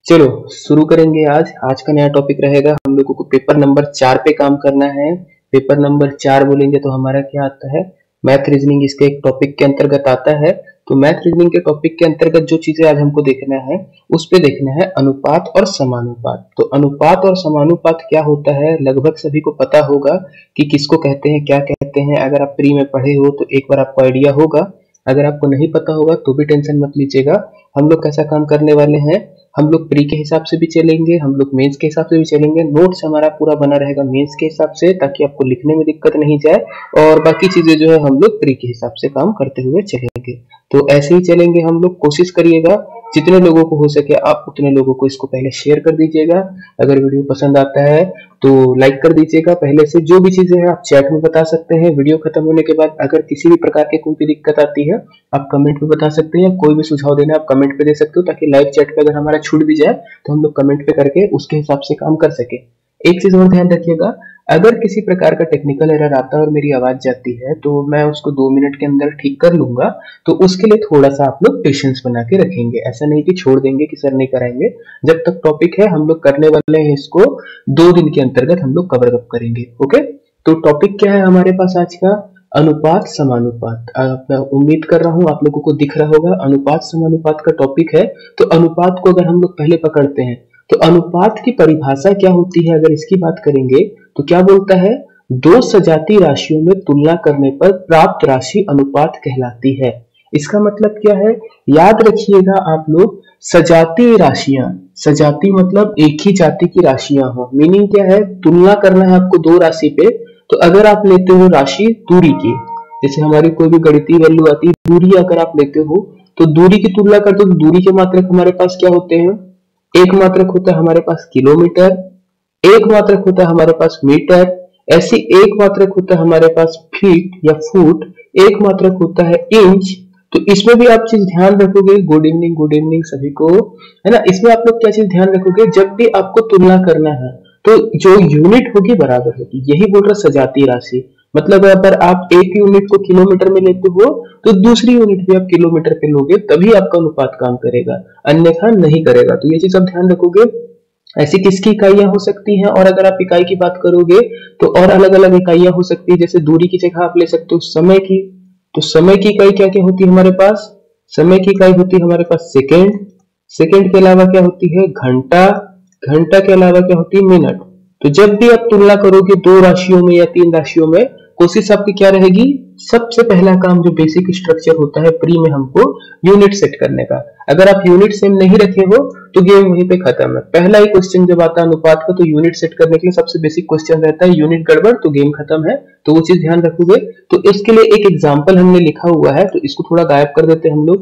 चलो शुरू करेंगे। आज का नया टॉपिक रहेगा। हम लोगों को पेपर नंबर 4 पे काम करना है। पेपर नंबर 4 बोलेंगे तो हमारा क्या आता है, मैथ रीजनिंग इसके एक टॉपिक के अंतर्गत आता है। तो मैथ रीजनिंग के टॉपिक के अंतर्गत जो चीजें आज हमको देखना है उस पे देखना है अनुपात और समानुपात। तो अनुपात और समानुपात क्या होता है लगभग सभी को पता होगा कि किसको कहते हैं, क्या कहते हैं। अगर आप प्री में पढ़े हो तो एक बार आपको आइडिया होगा, अगर आपको नहीं पता होगा तो भी टेंशन मत लीजिएगा। हम लोग कैसा काम करने वाले हैं, हम लोग प्री के हिसाब से भी चलेंगे, हम लोग मेंस के हिसाब से भी चलेंगे। नोट्स हमारा पूरा बना रहेगा मेंस के हिसाब से, ताकि आपको लिखने में दिक्कत नहीं जाए, और बाकी चीजें जो है हम लोग प्री के हिसाब से काम करते हुए चलेंगे। तो ऐसे ही चलेंगे हम लोग। कोशिश करिएगा जितने लोगों को हो सके आप उतने लोगों को इसको पहले शेयर कर दीजिएगा। अगर वीडियो पसंद आता है तो लाइक कर दीजिएगा। पहले से जो भी चीजें हैं आप चैट में बता सकते हैं। वीडियो खत्म होने के बाद अगर किसी भी प्रकार की कोई भी दिक्कत आती है आप कमेंट में बता सकते हैं। कोई भी सुझाव देना आप कमेंट पे दे सकते हो, ताकि लाइव चैट पे अगर हमारा छूट भी जाए तो हम लोग कमेंट पे करके उसके हिसाब से काम कर सके। एक चीज और ध्यान रखिएगा, अगर किसी प्रकार का टेक्निकल एरर आता है और मेरी आवाज जाती है तो मैं उसको 2 मिनट के अंदर ठीक कर लूंगा। तो उसके लिए थोड़ा सा आप लोग पेशेंस बना के रखेंगे। ऐसा नहीं कि छोड़ देंगे कि सर नहीं कराएंगे। जब तक टॉपिक है हम लोग करने वाले हैं इसको 2 दिन के अंतर्गत हम लोग कवर अप करेंगे। ओके, तो टॉपिक क्या है हमारे पास आज का, अनुपात समानुपात। मैं उम्मीद कर रहा हूं आप लोगों को दिख रहा होगा अनुपात समानुपात का टॉपिक है। तो अनुपात को अगर हम लोग पहले पकड़ते हैं तो अनुपात की परिभाषा क्या होती है, अगर इसकी बात करेंगे तो क्या बोलता है, दो सजाती राशियों में तुलना करने पर प्राप्त राशि अनुपात कहलाती है। इसका मतलब क्या है, याद रखिएगा आप लोग, सजाती राशियां, सजाती मतलब एक ही जाति की राशियां हो। मीनिंग क्या है, तुलना करना है आपको दो राशि पे। तो अगर आप लेते हो राशि दूरी की, जैसे हमारी कोई भी गणितीय वैल्यू आती है दूरी, अगर आप लेते हो तो दूरी की तुलना करते हो तो दूरी के मात्रक हमारे पास क्या होते हैं, एक मात्रक होता है हमारे पास किलोमीटर, एक मात्रक होता है हमारे पास मीटर, ऐसी एक मात्रक होता है हमारे पास फीट या फुट, एक मात्रक होता है इंच। तो इसमें भी आप चीज ध्यान रखोगे, गुड इवनिंग सभी को, है ना। इसमें आप लोग क्या चीज ध्यान रखोगे, जब भी आपको तुलना करना है तो जो यूनिट होगी बराबर होगी। यही बोल रहा सजाती राशि। मतलब अगर आप एक यूनिट को किलोमीटर में लेते हो तो दूसरी यूनिट भी आप किलोमीटर पे लोगे, तभी आपका अनुपात काम करेगा, अन्यथा नहीं करेगा। तो ये चीज आप ध्यान रखोगे। ऐसी किसकी इकाइयां हो सकती हैं, और अगर आप इकाई की बात करोगे तो और अलग अलग इकाइयां हो सकती है। जैसे दूरी की जगह आप ले सकते हो समय की। तो समय की इकाई क्या क्या होती है हमारे पास, समय की इकाई होती है हमारे पास सेकेंड, सेकेंड के अलावा क्या होती है घंटा, घंटा के अलावा क्या होती है मिनट। तो जब भी आप तुलना करोगे दो राशियों में या 3 राशियों में, कोशिश आपकी क्या रहेगी, सबसे पहला काम जो बेसिक स्ट्रक्चर होता है प्री में हमको यूनिट सेट करने का। अगर आप यूनिट सेम नहीं रखे हो तो गेम वहीं पे खत्म है। पहला ही क्वेश्चन जब आता है अनुपात का तो यूनिट सेट करने के लिए सबसे बेसिक क्वेश्चन रहता है, यूनिट गड़बड़ तो गेम खत्म है। तो वो चीज ध्यान रखोगे। तो इसके लिए एक एग्जाम्पल हमने लिखा हुआ है, तो इसको थोड़ा गायब कर देते हैं हम लोग।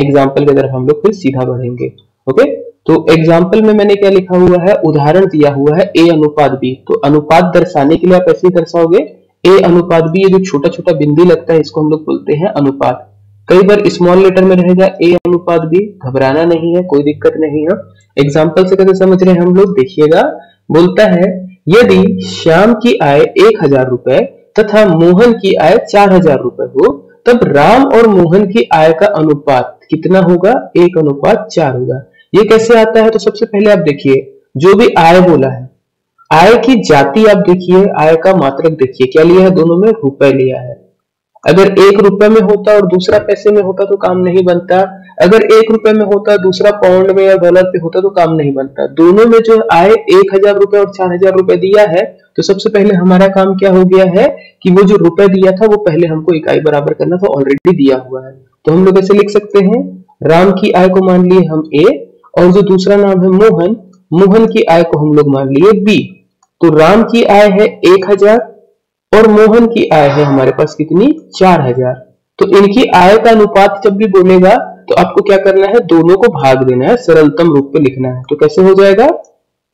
एग्जाम्पल की तरफ हम लोग फिर सीधा बढ़ेंगे। ओके, तो एग्जाम्पल में मैंने क्या लिखा हुआ है, उदाहरण दिया हुआ है ए अनुपात बी। तो अनुपात दर्शाने के लिए आप ऐसे ही दर्शाओगे ए अनुपात बी। ये जो छोटा छोटा बिंदु लगता है इसको हम लोग बोलते हैं अनुपात। कई बार स्मॉल लेटर में रहेगा ए अनुपात बी, घबराना नहीं है, कोई दिक्कत नहीं है। एग्जाम्पल से कैसे समझ रहे हैं हम लोग, देखिएगा। बोलता है यदि श्याम की आय 1000 रुपए तथा मोहन की आय 4000 रुपए हो, तब राम और मोहन की आय का अनुपात कितना होगा, 1:4 होगा। ये कैसे आता है, तो सबसे पहले आप देखिए जो भी आय बोला है, आय की जाति आप देखिए, आय का मात्रक देखिए, क्या लिया है, दोनों में रुपए लिया है। अगर 1 रुपए में होता और दूसरा पैसे में होता तो काम नहीं बनता। अगर 1 रुपए में होता दूसरा पाउंड में या डॉलर पे होता तो काम नहीं बनता। दोनों में जो आय 1000 रुपए और 4000 रुपए दिया है, तो सबसे पहले हमारा काम क्या हो गया है कि वो जो रुपए दिया था वो पहले हमको इकाई बराबर करना था, ऑलरेडी दिया हुआ है। तो हम लोग ऐसे लिख सकते हैं, राम की आय को मान लिए हम ए, और जो दूसरा नाम है मोहन, मोहन की आय को हम लोग मान लिए बी। तो राम की आय है 1000 और मोहन की आय है हमारे पास कितनी, 4000। तो इनकी आय का अनुपात जब भी बोलेगा तो आपको क्या करना है, दोनों को भाग देना है, सरलतम रूप में लिखना है। तो कैसे हो जाएगा,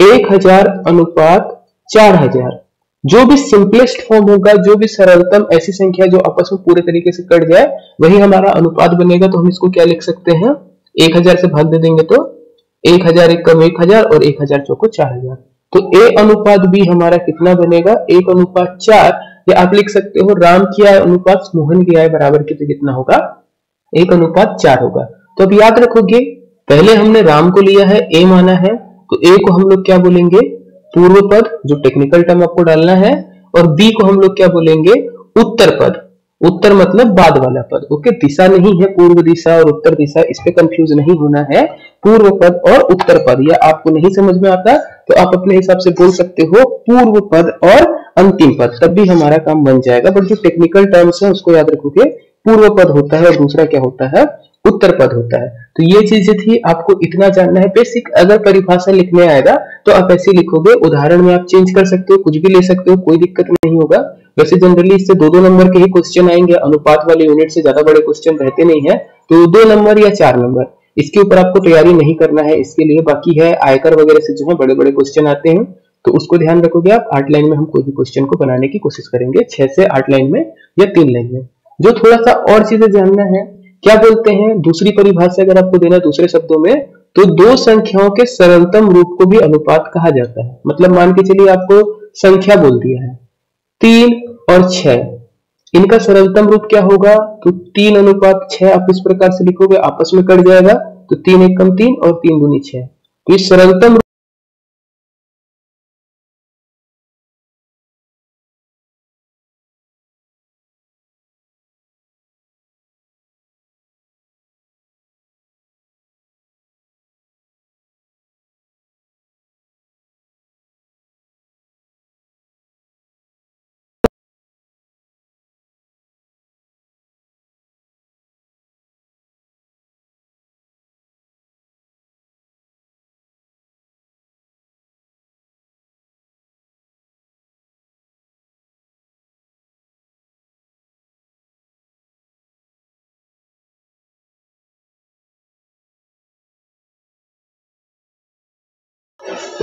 1000:4000। जो भी सिंपलेस्ट फॉर्म होगा, जो भी सरलतम ऐसी संख्या जो आपस में पूरे तरीके से कट जाए, वही हमारा अनुपात बनेगा। तो हम इसको क्या लिख सकते हैं, 1000 से भाग दे देंगे तो 1000 एक कम 1000 और 1000 चौको 4000। तो ए अनुपात बी हमारा कितना बनेगा, 1:4। या आप लिख सकते हो राम की आय अनुपात मोहन की आय बराबर कितना होगा, 1:4 होगा। तो अब याद रखोगे पहले हमने राम को लिया है, ए माना है, तो ए को हम लोग क्या बोलेंगे, पूर्व पद, जो टेक्निकल टर्म आपको डालना है, और बी को हम लोग क्या बोलेंगे, उत्तर पद। उत्तर मतलब बाद वाला पद। ओके, दिशा नहीं है पूर्व दिशा और उत्तर दिशा, इस पे कंफ्यूज नहीं होना है। पूर्व पद और उत्तर पद, या आपको नहीं समझ में आता तो आप अपने हिसाब से बोल सकते हो पूर्व पद और अंतिम पद, तब भी हमारा काम बन जाएगा। बट जो टेक्निकल टर्म्स है उसको याद रखोगे, पूर्व पद होता है और दूसरा क्या होता है, उत्तर पद होता है। तो ये चीजें थी, आपको इतना जानना है बेसिक। अगर परिभाषा लिखने आएगा तो आप ऐसे लिखोगे, उदाहरण में आप चेंज कर सकते हो, कुछ भी ले सकते हो, कोई दिक्कत नहीं होगा। वैसे जनरली इससे 2-2 नंबर के ही क्वेश्चन आएंगे, अनुपात वाले यूनिट से ज्यादा बड़े क्वेश्चन रहते नहीं है, तो 2 नंबर या 4 नंबर, इसके ऊपर आपको तैयारी नहीं करना है इसके लिए। बाकी है आयकर वगैरह से जो है बड़े बड़े क्वेश्चन आते हैं, तो उसको ध्यान रखोगे आप। 8 लाइन में हम कोई भी क्वेश्चन को बनाने की कोशिश करेंगे, 6 से 8 लाइन में या 3 लाइन में। जो थोड़ा सा और चीजें जानना है, क्या बोलते हैं, दूसरी परिभाषा अगर आपको देना दूसरे शब्दों में, तो दो संख्याओं के सरलतम रूप को भी अनुपात कहा जाता है। मतलब मान के चलिए आपको संख्या बोल दिया है 3 और 6, इनका सरलतम रूप क्या होगा, तो 3:6 आप इस प्रकार से लिखोगे, आपस में कट जाएगा, तो 3 एकम 3 और 3 दूनी 6। तो इस सरलतम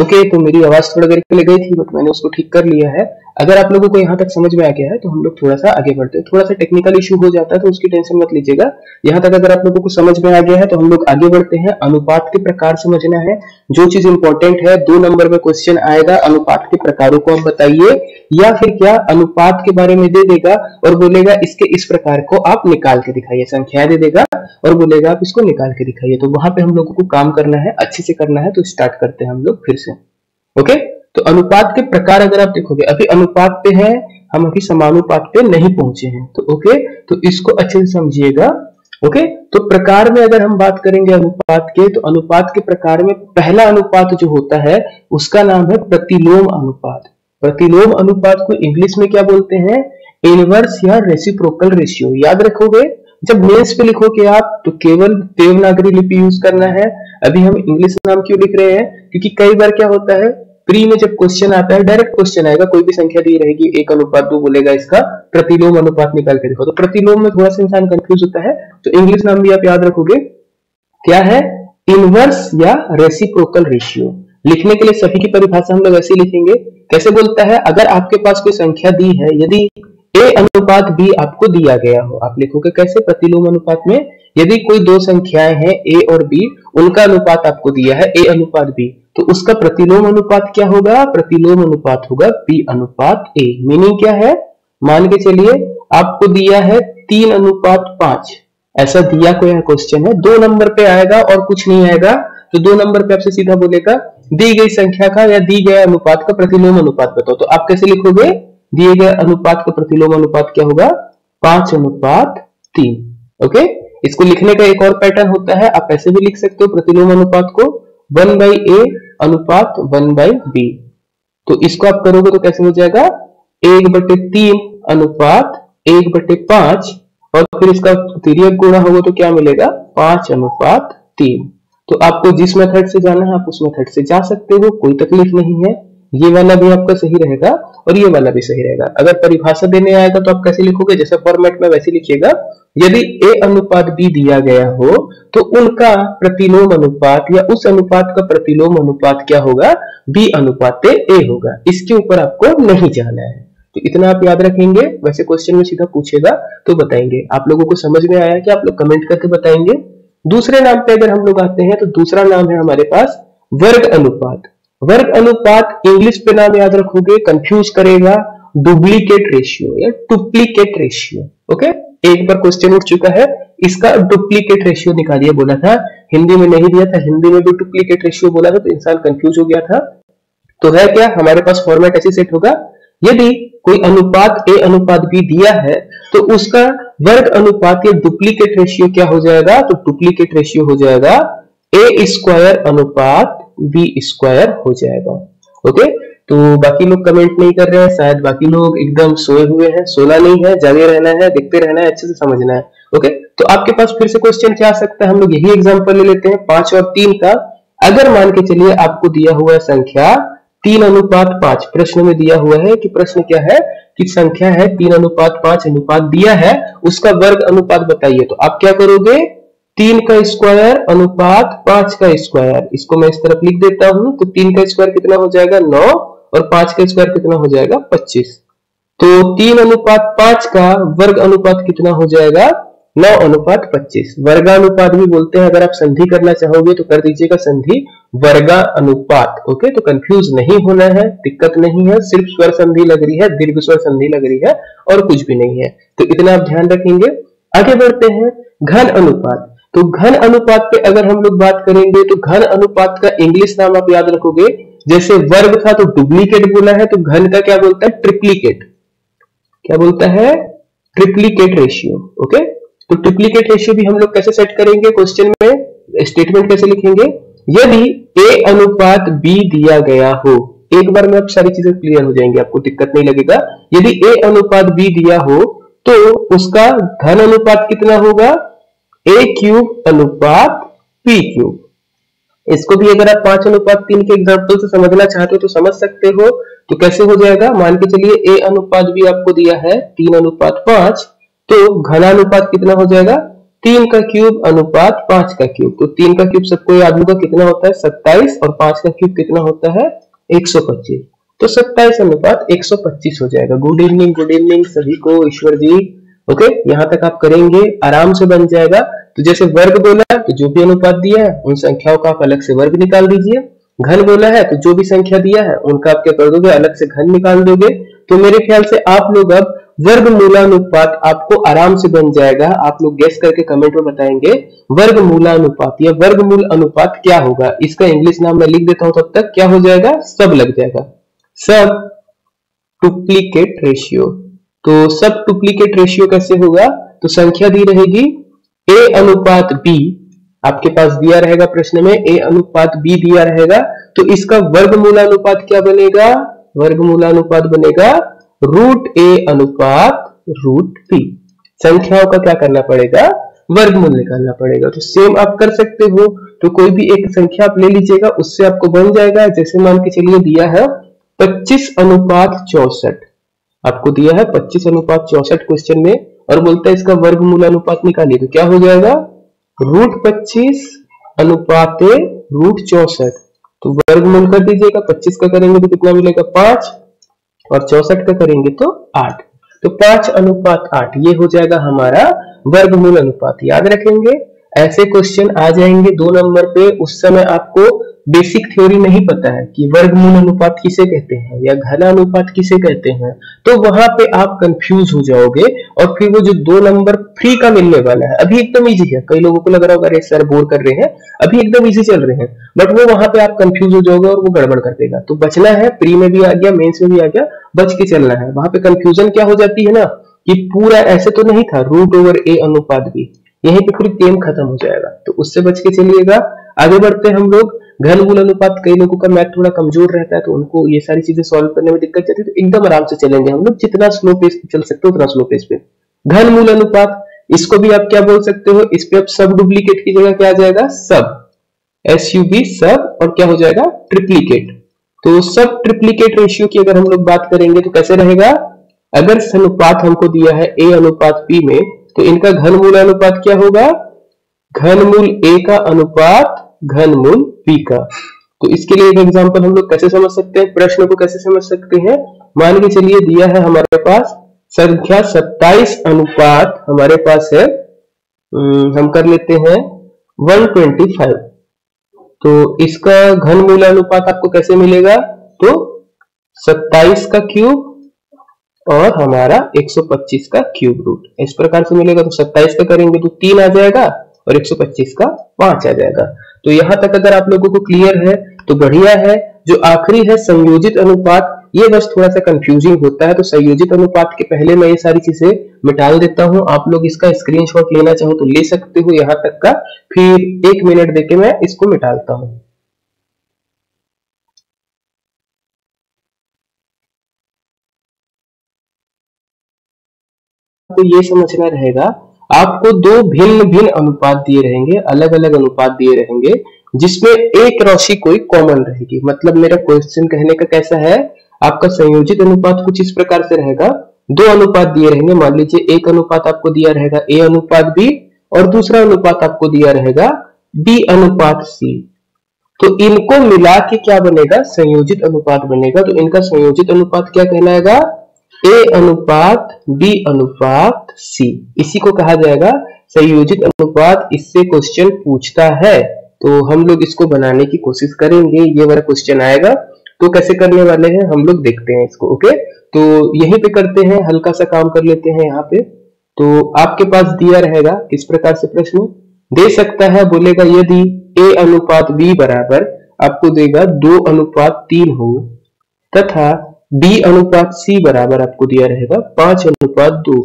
ओके, तो मेरी आवाज थोड़ा देर के लिए गई थी, बट मैंने उसको ठीक कर लिया है। अगर आप लोगों को यहाँ तक समझ में आ गया है तो हम लोग थोड़ा सा आगे बढ़ते हैं। थोड़ा सा टेक्निकल इशू हो जाता है तो उसकी टेंशन मत लीजिएगा। यहाँ तक अगर आप लोगों को समझ में आ गया है तो हम लोग आगे बढ़ते हैं। अनुपात के प्रकार समझना है, जो चीज इंपॉर्टेंट है। 2 नंबर में क्वेश्चन आएगा, अनुपात के प्रकारों को आप बताइए, या फिर क्या अनुपात के बारे में दे देगा और बोलेगा इसके इस प्रकार को आप निकाल के दिखाइए, संख्या दे देगा और बोलेगा आप इसको निकाल के दिखाइए। तो वहां पे हम लोगों को काम करना है, अच्छे से करना है। तो स्टार्ट करते हैं हम लोग फिर से। ओके, तो अनुपात के प्रकार अगर आप देखोगे, अभी अनुपात पे है, हम अभी समानुपात पे नहीं पहुंचे हैं। तो ओके, तो इसको अच्छे से समझिएगा। ओके, तो प्रकार में अगर हम बात करेंगे अनुपात के, तो अनुपात के प्रकार में पहला अनुपात जो होता है उसका नाम है प्रतिलोम अनुपात। प्रतिलोम अनुपात को इंग्लिश में क्या बोलते हैं, इनवर्स या रेसिप्रोकल रेशियो। याद रखोगे, जब मेंस पे लिखोगे आप तो केवल देवनागरी लिपि यूज करना है। अभी हम इंग्लिश नाम क्यों लिख रहे हैं, क्योंकि कई बार क्या होता है, प्री में जब क्वेश्चन आता है, डायरेक्ट क्वेश्चन आएगा, कोई भी संख्या दी रहेगी 1:2 बोलेगा इसका प्रतिलोम अनुपात निकाल के देखो। तो प्रतिलोम में थोड़ा सा इंसान कंफ्यूज होता है, तो इंग्लिश नाम भी आप याद रखोगे, क्या है, इनवर्स या रेसिप्रोकल रेशियो। लिखने के लिए सभी की परिभाषा हम लोग ऐसे लिखेंगे। कैसे बोलता है, अगर आपके पास कोई संख्या दी है, यदि A/B आपको दिया गया हो, आप लिखोगे कैसे, प्रतिलोम अनुपात में यदि कोई 2 संख्याएं हैं A और B, उनका अनुपात आपको दिया है A/B, तो उसका प्रतिलोम अनुपात क्या होगा, प्रतिलोम अनुपात होगा B/A। मीनिंग क्या है, मान के चलिए आपको दिया है 3:5, ऐसा दिया कोई क्वेश्चन है, 2 नंबर पे आएगा और कुछ नहीं आएगा, तो 2 नंबर पे आपसे सीधा बोलेगा दी गई संख्या का या दी गए अनुपात का प्रतिलोम अनुपात बताओ। तो आप कैसे लिखोगे, दिए गए अनुपात का प्रतिलोम अनुपात क्या होगा, 5:3। ओके, इसको लिखने का एक और पैटर्न होता है, आप ऐसे भी लिख सकते हो प्रतिलोम अनुपात को 1/A अनुपात 1/B। तो इसको आप करोगे तो कैसे हो जाएगा, 1/3 अनुपात 1/5, और फिर इसका तिर्यक गुणा होगा तो क्या मिलेगा, 5:3। तो आपको जिस मेथड से जाना है आप उस मेथड से जा सकते हो, कोई तकलीफ नहीं है। ये वाला भी आपका सही रहेगा और ये वाला भी सही रहेगा। अगर परिभाषा देने आएगा तो आप कैसे लिखोगे, जैसे फॉर्मेट में वैसे लिखिएगा। यदि A/B दिया गया हो तो उनका प्रतिलोम अनुपात या उस अनुपात का प्रतिलोम अनुपात क्या होगा, B/A होगा। इसके ऊपर आपको नहीं जाना है, तो इतना आप याद रखेंगे। वैसे क्वेश्चन में सीधा पूछेगा तो बताएंगे। आप लोगों को समझ में आया कि आप लोग कमेंट करके बताएंगे। दूसरे नाम पे अगर हम लोग आते हैं तो दूसरा नाम है हमारे पास वर्ग अनुपात। वर्ग अनुपात इंग्लिश पे नाम याद रखोगे, कंफ्यूज करेगा, डुप्लीकेट रेशियो या डुप्लीकेट रेशियो। ओके, एक बार क्वेश्चन उठ चुका है, इसका डुप्लीकेट रेशियो निकालिए बोला था, हिंदी में नहीं दिया था, हिंदी में भी डुप्लीकेट रेशियो बोला था तो इंसान कंफ्यूज हो गया था। तो है क्या, हमारे पास फॉर्मेट ऐसे सेट होगा, यदि कोई अनुपात ए अनुपात बी दिया है तो उसका वर्ग अनुपात या डुप्लीकेट रेशियो क्या हो जाएगा, तो डुप्लीकेट रेशियो हो जाएगा ए स्क्वायर अनुपात बी स्क्वायर हो जाएगा। ओके, तो बाकी लोग कमेंट नहीं कर रहे हैं, शायद बाकी लोग एकदम सोए हुए हैं। सोना नहीं है, जागे रहना है, देखते रहना है, अच्छे से समझना है। ओके, तो आपके पास फिर से क्वेश्चन क्या आ सकता है, हम लोग यही एग्जांपल ले लेते हैं 5 और 3 का। अगर मान के चलिए आपको दिया हुआ संख्या 3:5, प्रश्न में दिया हुआ है कि प्रश्न क्या है कि संख्या है 3:5 अनुपात दिया है, उसका वर्ग अनुपात बताइए। तो आप क्या करोगे, 3 का स्क्वायर अनुपात 5 का स्क्वायर, इसको मैं इस तरफ लिख देता हूं। तो 3 का स्क्वायर कितना हो जाएगा 9 और 5 का स्क्वायर कितना हो जाएगा 25। तो 3:5 का वर्ग अनुपात कितना हो जाएगा 9:25। वर्गानुपात भी बोलते हैं, अगर आप संधि करना चाहोगे तो कर दीजिएगा संधि वर्गानुपात। ओके, तो कंफ्यूज नहीं होना है, दिक्कत नहीं है, सिर्फ स्वर संधि लग रही है, दीर्घ स्वर संधि लग रही है और कुछ भी नहीं है। तो इतना आप ध्यान रखेंगे। आगे बढ़ते हैं घन अनुपात। तो घन अनुपात पे अगर हम लोग बात करेंगे तो घन अनुपात का इंग्लिश नाम आप याद रखोगे, जैसे वर्ग था तो डुप्लीकेट बोला है, तो घन का क्या बोलता है, ट्रिप्लीकेट। क्या बोलता है, ट्रिप्लीकेट रेशियो। ओके, तो ट्रिप्लीकेट रेशियो भी हम लोग कैसे सेट करेंगे, क्वेश्चन में स्टेटमेंट कैसे लिखेंगे, यदि ए अनुपात बी दिया गया हो। एक बार में अब सारी चीजें क्लियर हो जाएंगी, आपको दिक्कत नहीं लगेगा। यदि ए अनुपात बी दिया हो तो उसका घन अनुपात कितना होगा, ए क्यूब अनुपात पी क्यूब। इसको भी अगर आप 5:3 के एग्जांपल से समझना चाहते हो तो समझ सकते हो। तो कैसे हो जाएगा, मान के चलिए ए अनुपात भी आपको दिया है 3:5, तो घनानुपात कितना हो जाएगा 3 का क्यूब अनुपात 5 का क्यूब। तो 3 का क्यूब सबको याद होगा कितना होता है 27 और 5 का क्यूब कितना होता है 125। तो 27:125 हो जाएगा। गुड इवनिंग सभी को, ईश्वर जी। ओके, यहां तक आप करेंगे, आराम से बन जाएगा। तो जैसे वर्ग बोला तो जो भी अनुपात दिया है उन संख्याओं का आप अलग से वर्ग निकाल दीजिए। घन बोला है तो जो भी संख्या दिया है उनका आप क्या कर दोगे, अलग से घन निकाल दोगे। तो मेरे ख्याल से आप लोग अब वर्गमूलानुपात आपको आराम से बन जाएगा। आप लोग गेस करके कमेंट में बताएंगे वर्गमूलानुपात या वर्गमूल अनुपात क्या होगा। इसका इंग्लिश नाम मैं लिख देता हूं, तब तक क्या हो जाएगा, सब लग जाएगा, सब डुप्लीकेट रेशियो। तो सब डुप्लीकेट रेशियो कैसे होगा, तो संख्या दी रहेगी ए अनुपात बी, आपके पास दिया रहेगा प्रश्न में ए अनुपात बी दिया रहेगा, तो इसका वर्गमूलानुपात क्या बनेगा, वर्गमूलानुपात बनेगा रूट ए अनुपात रूट बी। संख्याओं का क्या करना पड़ेगा, वर्गमूल निकालना पड़ेगा। तो सेम आप कर सकते हो, तो कोई भी एक संख्या आप ले लीजिएगा, उससे आपको बन जाएगा। जैसे मान के चलिए दिया है 25:64, आपको दिया है 25:64 क्वेश्चन में, और बोलता है इसका वर्गमूल अनुपात निकालिए। तो क्या हो जाएगा रूट 25 अनुपात रूट 64। तो वर्गमूल कर दीजिएगा, 25 का करेंगे तो कितना मिलेगा 5 और 64 का करेंगे तो 8। तो 5:8 ये हो जाएगा हमारा वर्गमूल अनुपात। याद रखेंगे, ऐसे क्वेश्चन आ जाएंगे 2 नंबर पे, उस समय आपको बेसिक थ्योरी नहीं पता है कि वर्गमूल अनुपात किसे कहते हैं या घनानुपात किसे कहते हैं, तो वहां पे आप कंफ्यूज हो जाओगे। और फिर वो जो 2 नंबर फ्री का मिलने वाला है, अभी एकदम इजी है, कई लोगों को लग रहा होगा अरे सर बोर कर रहे हैं, अभी एकदम इजी चल रहे हैं, बट वो वहां पे आप कंफ्यूज हो जाओगे और वो गड़बड़ कर देगा। तो बचना है, प्री में भी आ गया, मेंस में भी आ गया, बच के चलना है। वहां पे कंफ्यूजन क्या हो जाती है ना, कि पूरा ऐसे तो नहीं था रूट ओवर ए अनुपात बी, यहीं पे पूरी गेम खत्म हो जाएगा। तो उससे बच के चलिएगा। आगे बढ़ते हैं हम लोग। घनमूल अनुपात, कई लोगों का मैथ थोड़ा कमजोर रहता है तो उनको ये सारी चीजें सॉल्व करने में दिक्कत जाती है, तो एकदम आराम से चलेंगे हम लोग, जितना स्लो पेस पे चल सकते हो उतना स्लो पेस पे। घनमूल अनुपात, इसको भी आप क्या बोल सकते हो, इस पे आप सब डुप्लीकेट की जगह क्या आ जाएगा, सब, SUB सब, और क्या हो जाएगा ट्रिप्लीकेट। तो सब ट्रिप्लीकेट रेशियो की अगर हम लोग बात करेंगे तो कैसे रहेगा, अगर अनुपात हमको दिया है A अनुपात P में, तो इनका घनमूल अनुपात क्या होगा, घनमूल A का अनुपात घनमूल P का। तो इसके लिए एक एग्जांपल हम लोग कैसे समझ सकते हैं, प्रश्न को कैसे समझ सकते हैं। मान के चलिए दिया है हमारे पास संख्या 27 अनुपात हमारे पास है, हम कर लेते हैं 125। तो इसका घनमूल अनुपात आपको कैसे मिलेगा, तो 27 का क्यूब और हमारा 125 का क्यूब रूट, इस प्रकार से मिलेगा। तो 27 का करेंगे तो 3 आ जाएगा और 125 का 5 आ जाएगा। तो यहां तक अगर आप लोगों को क्लियर है तो बढ़िया है। जो आखिरी है संयोजित अनुपात, ये बस थोड़ा सा कंफ्यूजिंग होता है, तो संयोजित अनुपात के पहले मैं ये सारी चीजें मिटा देता हूं। आप लोग इसका स्क्रीनशॉट लेना चाहो तो ले सकते हो यहां तक का, फिर 1 मिनट देके मैं इसको मिटाता हूं। तो ये समझना रहेगा, आपको दो भिन्न भिन्न अनुपात दिए रहेंगे, अलग अलग अनुपात दिए रहेंगे, जिसमें एक राशि कोई कॉमन रहेगी। मतलब मेरा क्वेश्चन कहने का कैसा है, आपका संयोजित अनुपात कुछ इस प्रकार से रहेगा, दो अनुपात दिए रहेंगे। मान लीजिए एक अनुपात आपको दिया रहेगा ए अनुपात बी, और दूसरा अनुपात आपको दिया रहेगा बी अनुपात सी। तो इनको मिला के क्या बनेगा, संयोजित अनुपात बनेगा। तो इनका संयोजित अनुपात क्या कहलाएगा, ए अनुपात बी अनुपात सी। इसी को कहा जाएगा संयोजित अनुपात। इससे क्वेश्चन पूछता है तो हम लोग इसको बनाने की कोशिश करेंगे। ये वाला क्वेश्चन आएगा तो कैसे करने वाले हैं हम लोग देखते हैं इसको। ओके, तो यहीं पे करते हैं, हल्का सा काम कर लेते हैं यहाँ पे। तो आपके पास दिया रहेगा किस प्रकार से प्रश्न दे सकता है, बोलेगा यदि ए अनुपात बी बराबर आपको देगा 2 अनुपात 3 हो, तथा बी अनुपात सी बराबर आपको दिया रहेगा 5 अनुपात 2।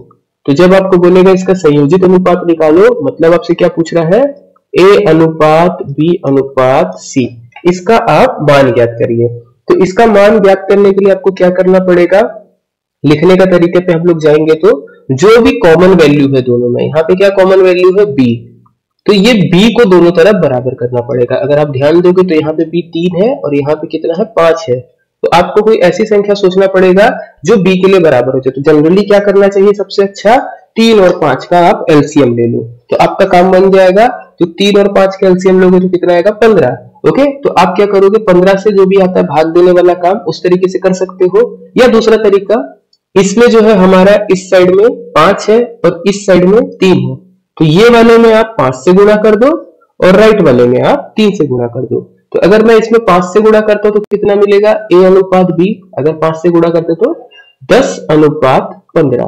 तो जब आपको बोलेगा इसका संयोजित अनुपात निकालो, मतलब आपसे क्या पूछ रहा है, ए अनुपात बी अनुपात सी, इसका आप मान ज्ञात करिए। तो इसका मान ज्ञात करने के लिए आपको क्या करना पड़ेगा, लिखने का तरीके पे हम लोग जाएंगे तो जो भी कॉमन वैल्यू है दोनों में, यहाँ पे क्या कॉमन वैल्यू है बी, तो ये b को दोनों तरफ बराबर करना पड़ेगा। अगर आप ध्यान दोगे तो यहाँ पे b 3 है और यहाँ पे कितना है 5 है। तो आपको कोई ऐसी संख्या सोचना पड़ेगा जो b के लिए बराबर हो जाए। तो जनरली क्या करना चाहिए, सबसे अच्छा 3 और 5 का आप एलसीएम ले लो, तो आपका काम बन जाएगा। तो 3 और 5 का एलसीएम लोगे तो कितना आएगा 15। ओके, तो आप क्या करोगे, 15 से जो भी आता है भाग देने वाला काम उस तरीके से कर सकते हो। या दूसरा तरीका, इसमें जो है हमारा इस साइड में 5 है और इस साइड में 3 है, तो ये वाले में आप 5 से गुणा कर दो और राइट वाले में आप 3 से गुणा कर दो। तो अगर मैं इसमें 5 से गुणा करता हूं तो कितना मिलेगा, ए अनुपात बी, अगर 5 से गुणा करते तो 10 अनुपात 15,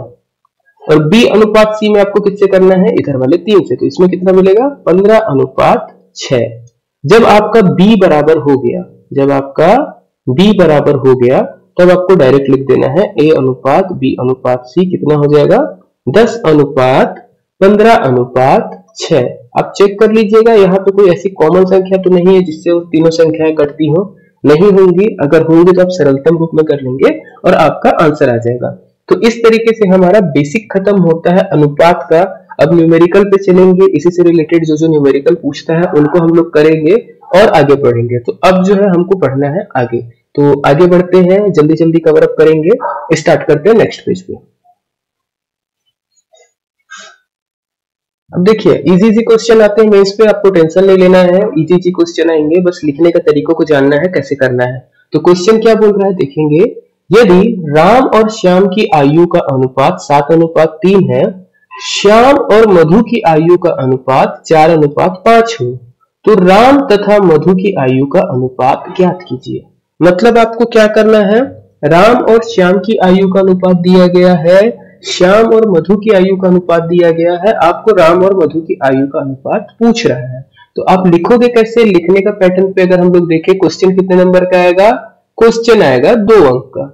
और बी अनुपात सी में आपको किससे करना है, इधर वाले 3 से, तो इसमें कितना मिलेगा 15 अनुपात 6। जब आपका b बराबर हो गया, जब आपका b बराबर हो गया तब आपको डायरेक्ट लिख देना है a अनुपात b अनुपात c, कितना हो जाएगा 10 अनुपात 15 अनुपात 6। आप चेक कर लीजिएगा, यहाँ पे कोई ऐसी कॉमन संख्या तो नहीं है जिससे वो तीनों संख्याएं कटती हो, नहीं होंगी। अगर होंगी तो आप सरलतम रूप में कर लेंगे और आपका आंसर आ जाएगा। तो इस तरीके से हमारा बेसिक खत्म होता है अनुपात का। अब न्यूमेरिकल पे चलेंगे, इसी से रिलेटेड जो जो न्यूमेरिकल पूछता है उनको हम लोग करेंगे और आगे बढ़ेंगे। तो अब जो है हमको पढ़ना है आगे, तो आगे बढ़ते हैं, जल्दी जल्दी कवर अप करेंगे। स्टार्ट करते हैं नेक्स्ट पेज पे। अब देखिए इजी इजी क्वेश्चन आते हैं, मेंस पे आपको टेंशन नहीं लेना है, इजी इजी क्वेश्चन आएंगे, बस लिखने का तरीकों को जानना है कैसे करना है। तो क्वेश्चन क्या बोल रहा है देखेंगे, यदि राम और श्याम की आयु का अनुपात 7 अनुपात 3 है, श्याम और मधु की आयु का अनुपात 4 अनुपात 5 हो, तो राम तथा मधु की आयु का अनुपात ज्ञात कीजिए। मतलब आपको क्या करना है, राम और श्याम की आयु का अनुपात दिया गया है, श्याम और मधु की आयु का अनुपात दिया गया है, आपको राम और मधु की आयु का अनुपात पूछ रहा है। तो आप लिखोगे कैसे, लिखने का पैटर्न पे अगर हम लोग देखें, क्वेश्चन कितने नंबर का आएगा, क्वेश्चन आएगा 2 अंक का,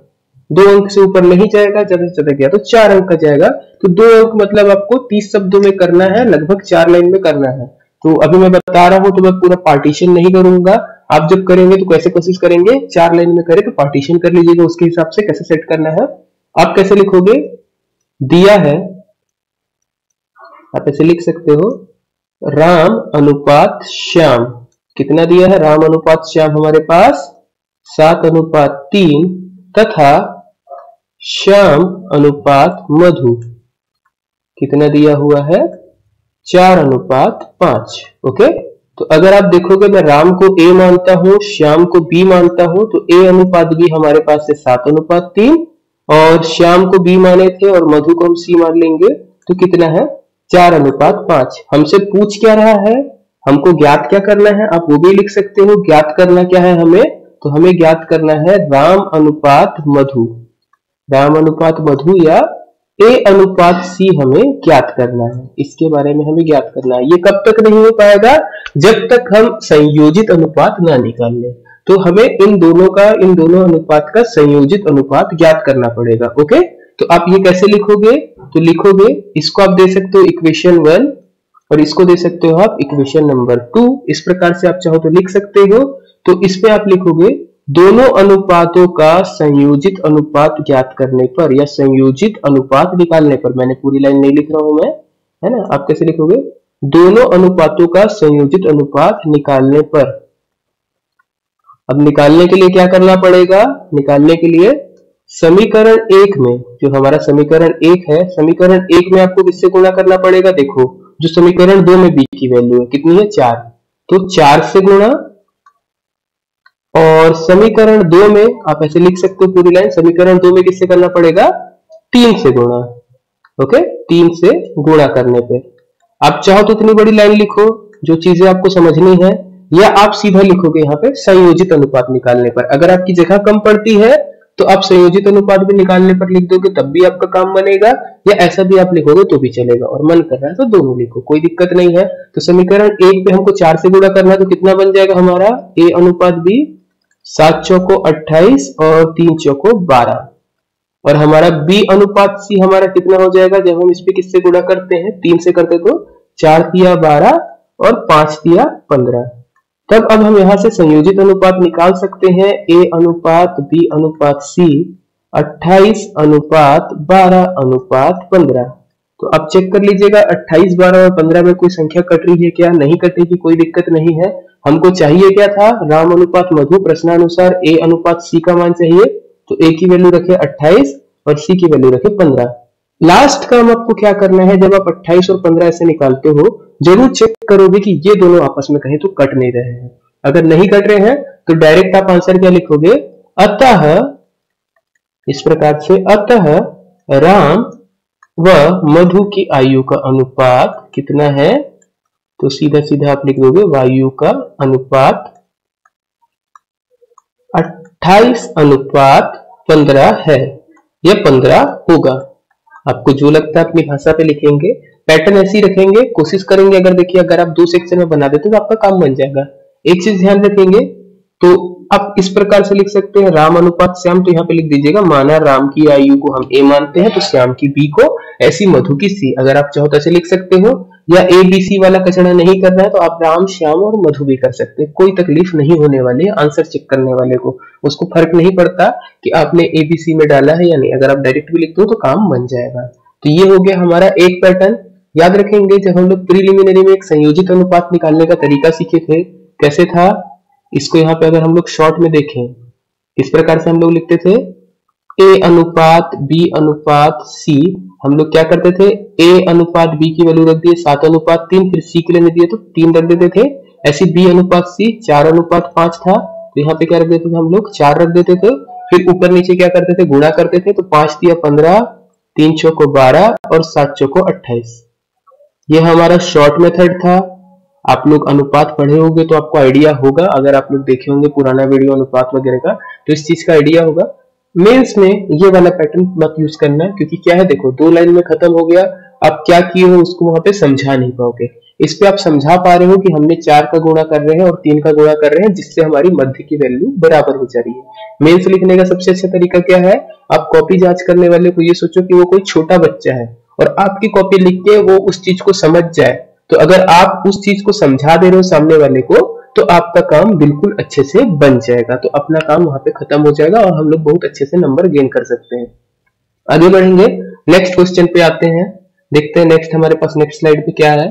2 अंक से ऊपर नहीं जाएगा, ज्यादा से ज्यादा गया तो 4 अंक का जाएगा। तो 2 अंक मतलब आपको 30 शब्दों में करना है, लगभग 4 लाइन में करना है। तो अभी मैं बता रहा हूं तो मैं पूरा पार्टीशन नहीं करूंगा, आप जब करेंगे तो कैसे कोशिश करेंगे 4 लाइन में करें, तो पार्टीशन कर लीजिएगा, उसके हिसाब से कैसे सेट करना है। आप कैसे लिखोगे, दिया है आप ऐसे लिख सकते हो, राम अनुपात श्याम, कितना दिया है, राम अनुपात श्याम हमारे पास 7 अनुपात 3 तथा श्याम अनुपात मधु कितना दिया हुआ है 4 अनुपात 5। ओके, तो अगर आप देखोगे मैं राम को a मानता हूं, श्याम को b मानता हूं, तो a अनुपात b हमारे पास है 7 अनुपात 3, और श्याम को b माने थे और मधु को हम c मान लेंगे, तो कितना है 4 अनुपात 5। हमसे पूछ क्या रहा है, हमको ज्ञात क्या करना है, आप वो भी लिख सकते हो। ज्ञात करना क्या है हमें, तो हमें ज्ञात करना है राम अनुपात मधु, राम अनुपात मधु या A अनुपात C हमें ज्ञात करना है, इसके बारे में हमें ज्ञात करना है। ये कब तक नहीं हो पाएगा, जब तक हम संयोजित अनुपात ना निकाल लें। तो हमें इन दोनों अनुपात का संयोजित अनुपात ज्ञात करना पड़ेगा। ओके, तो आप ये कैसे लिखोगे, तो लिखोगे इसको आप दे सकते हो इक्वेशन 1 और इसको दे सकते हो आप इक्वेशन नंबर 2। इस प्रकार से आप चाहो तो लिख सकते हो। तो इसमें आप लिखोगे दोनों अनुपातों का संयोजित अनुपात ज्ञात करने पर या संयोजित अनुपात निकालने पर, मैंने पूरी लाइन नहीं लिख रहा हूं मैं, है ना। आप कैसे लिखोगे, दोनों अनुपातों का संयोजित अनुपात निकालने पर। अब निकालने के लिए क्या करना पड़ेगा, निकालने के लिए समीकरण 1 में, जो हमारा समीकरण 1 है, समीकरण 1 में आपको किससे गुणा करना पड़ेगा। देखो जो समीकरण 2 में b की वैल्यू है कितनी है 4, तो 4 से गुणा, और समीकरण 2 में आप ऐसे लिख सकते हो पूरी लाइन, समीकरण 2 में किससे करना पड़ेगा 3 से गुणा। ओके, 3 से गुणा करने पे आप चाहो तो इतनी बड़ी लाइन लिखो जो चीजें आपको समझनी है, या आप सीधा लिखोगे यहाँ पे संयोजित अनुपात निकालने पर। अगर आपकी जगह कम पड़ती है तो आप संयोजित अनुपात भी निकालने पर लिख दोगे, तब भी आपका काम बनेगा, या ऐसा भी आप लिखोगे तो भी चलेगा, और मन कर रहा है तो दोनों लिखो, कोई दिक्कत नहीं है। तो समीकरण 1 पे हमको 4 से गुणा करना है, तो कितना बन जाएगा हमारा a अनुपात b, 7 चौको 28 और 3 चौको 12, और हमारा b अनुपात c हमारा कितना हो जाएगा, जब हम इस पे किससे गुणा करते हैं 3 से करते तो 4 तिया 12 और 5 तिया 15। तब अब हम यहां से संयोजित अनुपात निकाल सकते हैं, a अनुपात b अनुपात c 28 अनुपात 12 अनुपात 15। तो अब चेक कर लीजिएगा 28, 12 और 15 में कोई संख्या कट रही है क्या, नहीं कटेगी, कोई दिक्कत नहीं है। हमको चाहिए क्या था, राम अनुपात मधु, प्रश्नानुसार a अनुपात c का मान चाहिए, तो a की वैल्यू रखे 28 और c की वैल्यू रखे 15। लास्ट काम आपको क्या करना है, जब आप 28 और 15 ऐसे निकालते हो, जरूर चेक करोगे कि ये दोनों आपस में कहीं तो कट नहीं रहे हैं। अगर नहीं कट रहे हैं तो डायरेक्ट आप आंसर क्या लिखोगे, अतः, इस प्रकार से, अतः राम व मधु की आयु का अनुपात कितना है, तो सीधा सीधा आप लिख दोगे वायु का अनुपात 28 अनुपात 15 है, यह 15 होगा। आपको जो लगता है अपनी भाषा पे लिखेंगे, पैटर्न ऐसे ही रखेंगे, कोशिश करेंगे। अगर देखिए अगर आप 2 सेक्शन में बना देते तो आपका काम बन जाएगा। एक चीज ध्यान रखेंगे, तो आप इस प्रकार से लिख सकते हैं राम अनुपात श्याम, तो यहाँ पे लिख दीजिएगा माना राम की आयु को हम a मानते हैं तो श्याम की b को, ऐसी मधु की c। अगर आप चाहो तो ऐसे लिख सकते हो, या a b c वाला कचड़ा नहीं करना है तो आप राम श्याम और मधु भी कर सकते हैं, कोई तकलीफ नहीं होने वाली है। आंसर चेक करने वाले को उसको फर्क नहीं पड़ता कि आपने a b c में डाला है या नहीं, अगर आप डायरेक्ट भी लिखते हो तो काम बन जाएगा। तो ये हो गया हमारा एक पैटर्न। याद रखेंगे जब हम लोग प्रीलिमिनरी में एक संयोजित अनुपात निकालने का तरीका सीखे थे, कैसे था, इसको यहाँ पे अगर हम लोग शॉर्ट में देखें, इस प्रकार से हम लोग लिखते थे a अनुपात b अनुपात c। हम लोग क्या करते थे, a अनुपात b की वैल्यू रख दिए 7 अनुपात 3, फिर c के लिए दिए तो 3 रख देते थे। ऐसे b अनुपात c 4 अनुपात 5 था, तो यहाँ पे क्या रख देते थे हम लोग 4 रख देते थे। फिर ऊपर नीचे क्या करते थे, गुणा करते थे, तो 5 तिया 15, 3 चौको 12 और 7 चौको 28। ये हमारा शॉर्ट मेथड था। आप लोग अनुपात पढ़े होंगे तो आपको आइडिया होगा, अगर आप लोग देखे होंगे पुराना वीडियो अनुपात वगैरह का तो इस चीज का आइडिया होगा। मेंस में ये वाला पैटर्न मत यूज करना, क्योंकि क्या है देखो 2 लाइन में खत्म हो गया, आप क्या किए हो उसको वहां पे समझा नहीं पाओगे। इस पे आप समझा पा रहे हो कि हमने 4 का गुणा कर रहे हैं और 3 का गुणा कर रहे हैं, जिससे हमारी मध्य की वैल्यू बराबर हो जा रही है। मेंस लिखने का सबसे अच्छा तरीका क्या है, आप कॉपी जांच करने वाले को ये सोचो कि वो कोई छोटा बच्चा है और आपकी कॉपी लिख के वो उस चीज को समझ जाए। तो अगर आप उस चीज को समझा दे रहे हो सामने वाले को, तो आपका काम बिल्कुल अच्छे से बन जाएगा, तो अपना काम वहां पे खत्म हो जाएगा और हम लोग बहुत अच्छे से नंबर गेन कर सकते हैं। आगे बढ़ेंगे, नेक्स्ट क्वेश्चन पे आते हैं, देखते हैं नेक्स्ट हमारे पास नेक्स्ट स्लाइड पे क्या है।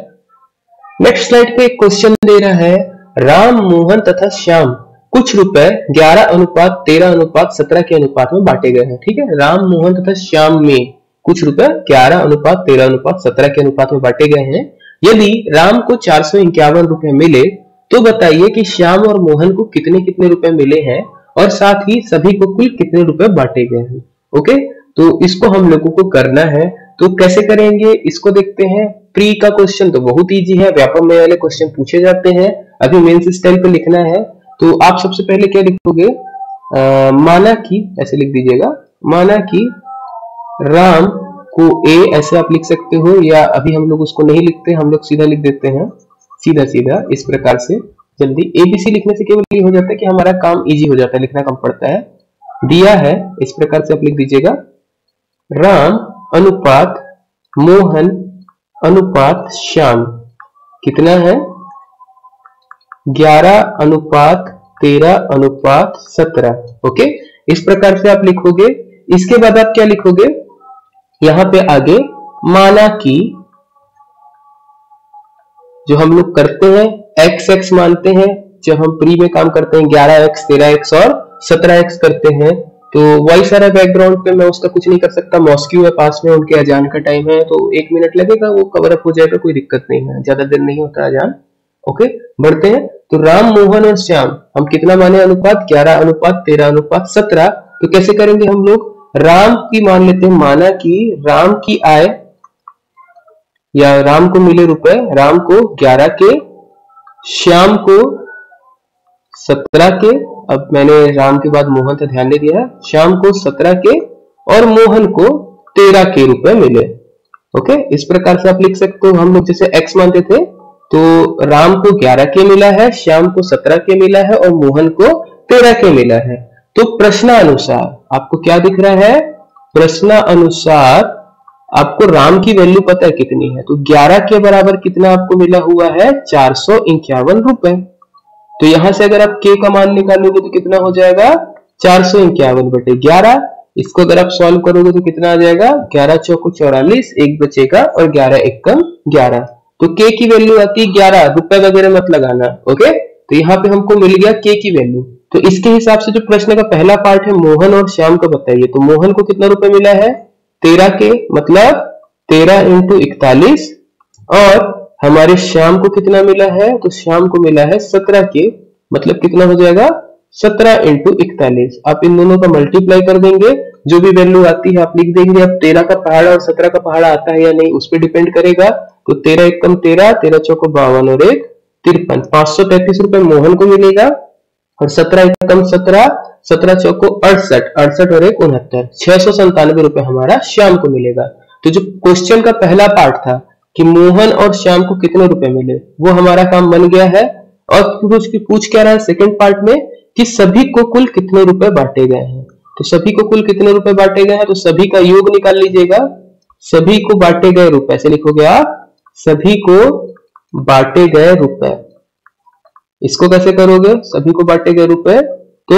नेक्स्ट स्लाइड पे एक क्वेश्चन दे रहा है, राम मोहन तथा श्याम कुछ रुपए 11 अनुपात 13 अनुपात 17 के अनुपात में बांटे गए हैं। ठीक है, राम मोहन तथा श्याम में कुछ रुपए 11 अनुपात 13 अनुपात 17 के अनुपात में बांटे गए हैं। यदि राम को 451 रुपए मिले तो बताइए कि श्याम और मोहन को कितने कितने रुपए मिले हैं, और साथ ही सभी को कुल कितने रुपए बांटे गए हैं। ओके, तो इसको हम लोगों को करना है, तो कैसे करेंगे इसको देखते हैं। प्री का क्वेश्चन तो बहुत इजी है, व्यापक में वाले क्वेश्चन पूछे जाते हैं, अभी मेंस स्टाइल पे लिखना है। तो आप सबसे पहले क्या लिखोगे, माना कि, ऐसे लिख दीजिएगा, माना कि राम को ए ऐसे आप लिख सकते हो, या अभी हम लोग उसको नहीं लिखते, हम लोग सीधा लिख देते हैं, सीधा सीधा इस प्रकार से। जल्दी ABC लिखने से केवल ये हो जाता है कि हमारा काम इजी हो जाता है, लिखना कम पड़ता है। दिया है इस प्रकार से आप लिख दीजिएगा, राम अनुपात मोहन अनुपात श्याम कितना है, 11:13:17। ओके, इस प्रकार से आप लिखोगे। इसके बाद आप क्या लिखोगे, यहां पे आगे माना कि जो हम लोग करते हैं x मानते हैं, जब हम प्री में काम करते हैं 11x 13x और 17x करते हैं, तो वही सारा बैकग्राउंड पे मैं उसका कुछ नहीं कर सकता, मॉस्क्यू है पास में, उनके अजान का टाइम है, तो 1 मिनट लगेगा, वो कवर अप हो जाएगा, कोई दिक्कत नहीं है, ज्यादा देर नहीं होता अजान। ओके, बढ़ते हैं। तो राम मोहन और श्याम हम कितना माने अनुपात, 11:13:17। तो कैसे करेंगे हम लोग, राम की मान लेते हैं, माना कि राम की आय या राम को मिले रुपए, राम को 11 के, श्याम को 17 के, अब मैंने राम के बाद मोहन था ध्यान नहीं दिया, श्याम को 17 के और मोहन को 13 के रुपए मिले। ओके, इस प्रकार से आप लिख सकते हो। हम लोग जैसे x मानते थे, तो राम को 11 के मिला है, श्याम को 17 के मिला है और मोहन को 13 के मिला है। तो प्रश्नानुसार आपको क्या दिख रहा है, प्रश्नानुसार आपको राम की वैल्यू पता है कितनी है, तो 11 के बराबर कितना आपको मिला हुआ है, 451 रुपए। तो यहां से अगर आप k का मान निकालोगे तो कितना हो जाएगा, 451/11। इसको अगर आप सॉल्व करोगे तो कितना आ जाएगा, 11 चौको 44, एक बचेगा और 11 एकम 11। तो k की वैल्यू आती है 11, रुपए वगैरह मत लगाना। ओके, तो यहाँ पे हमको मिल गया k की वैल्यू। तो इसके हिसाब से जो प्रश्न का पहला पार्ट है मोहन और श्याम का बताइए, तो मोहन को कितना रुपए मिला है, 13 के, मतलब 13 × 41, और हमारे श्याम को कितना मिला है, तो श्याम को मिला है 17 के, मतलब कितना हो जाएगा, 17 × 41। आप इन दोनों का मल्टीप्लाई कर देंगे, जो भी वैल्यू आती है आप लिख देंगे। अब 13 का पहाड़ा और 17 का पहाड़ा आता है या नहीं उस पर डिपेंड करेगा। तो 13 एकम 13, 13 चौको 52 और 1 53, 533 रुपए मोहन को मिलेगा, और 17 एकम 17, 17 चौको 68, 68 और 1 69, 697 रुपए हमारा श्याम को मिलेगा। तो जो क्वेश्चन का पहला पार्ट था कि मोहन और श्याम को कितने रुपए मिले, वो हमारा काम बन गया है। और पूछ क्या रहा है सेकंड पार्ट में, कि सभी को कुल कितने रुपए बांटे गए हैं। तो सभी को कुल कितने रुपए बांटे गए हैं, तो सभी का योग निकाल लीजिएगा। सभी को बांटे गए रुपए ऐसे लिखोगे आप, सभी को बांटे गए रुपए। इसको कैसे करोगे, सभी को बांटे गए रुपए, तो